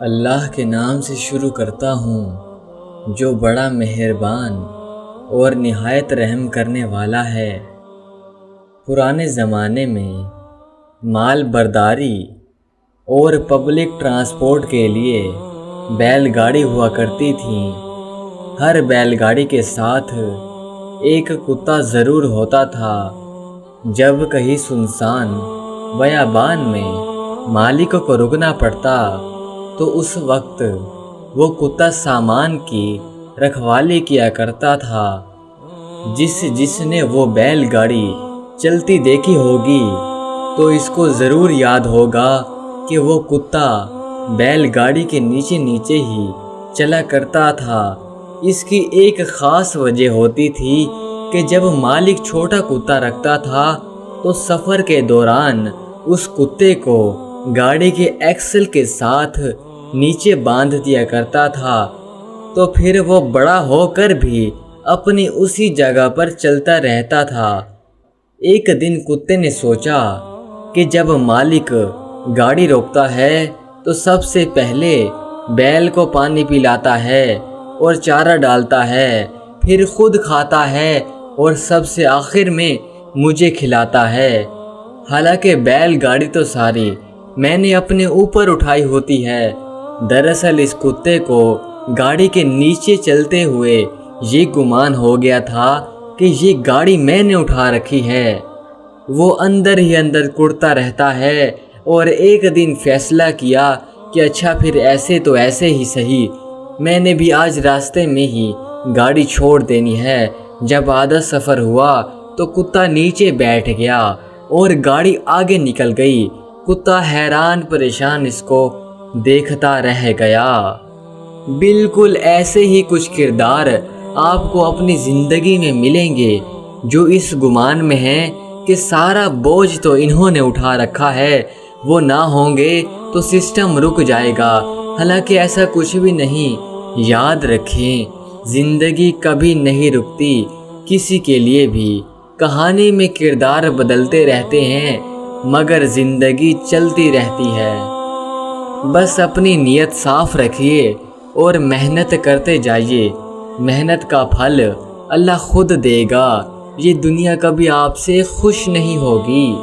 اللہ کے نام سے شروع کرتا ہوں جو بڑا مہربان اور نہایت رحم کرنے والا ہے۔ پرانے زمانے میں مال برداری اور پبلک ٹرانسپورٹ کے لیے بیل گاڑی ہوا کرتی تھیں۔ ہر بیل گاڑی کے ساتھ ایک کتا ضرور ہوتا تھا۔ جب کہیں سنسان بیابان میں مالک کو رکنا پڑتا تو اس وقت وہ کتا سامان کی رکھوالی کیا کرتا تھا۔ جس نے وہ بیل گاڑی چلتی دیکھی ہوگی تو اس کو ضرور یاد ہوگا کہ وہ کتا بیل گاڑی کے نیچے نیچے ہی چلا کرتا تھا۔ اس کی ایک خاص وجہ ہوتی تھی کہ جب مالک چھوٹا کتا رکھتا تھا تو سفر کے دوران اس کتے کو گاڑی کے ایکسل کے ساتھ نیچے باندھ دیا کرتا تھا، تو پھر وہ بڑا ہو کر بھی اپنی اسی جگہ پر چلتا رہتا تھا۔ ایک دن کتے نے سوچا کہ جب مالک گاڑی روکتا ہے تو سب سے پہلے بیل کو پانی پلاتا ہے اور چارہ ڈالتا ہے، پھر خود کھاتا ہے اور سب سے آخر میں مجھے کھلاتا ہے۔ حالانکہ بیل گاڑی تو ساری میں نے اپنے اوپر اٹھائی ہوتی ہے۔ دراصل اس کتے کو گاڑی کے نیچے چلتے ہوئے یہ گمان ہو گیا تھا کہ یہ گاڑی میں نے اٹھا رکھی ہے۔ وہ اندر ہی اندر کڑتا رہتا ہے اور ایک دن فیصلہ کیا کہ اچھا پھر ایسے تو ایسے ہی صحیح، میں نے بھی آج راستے میں ہی گاڑی چھوڑ دینی ہے۔ جب آدھا سفر ہوا تو کتا نیچے بیٹھ گیا اور گاڑی آگے نکل گئی۔ کتا حیران پریشان اس کو دیکھتا رہ گیا۔ بالکل ایسے ہی کچھ کردار آپ کو اپنی زندگی میں ملیں گے جو اس گمان میں ہیں کہ سارا بوجھ تو انہوں نے اٹھا رکھا ہے، وہ نہ ہوں گے تو سسٹم رک جائے گا۔ حالانکہ ایسا کچھ بھی نہیں۔ یاد رکھیں، زندگی کبھی نہیں رکتی کسی کے لیے بھی۔ کہانی میں کردار بدلتے رہتے ہیں مگر زندگی چلتی رہتی ہے۔ بس اپنی نیت صاف رکھیے اور محنت کرتے جائیے۔ محنت کا پھل اللہ خود دے گا۔ یہ دنیا کبھی آپ سے خوش نہیں ہوگی۔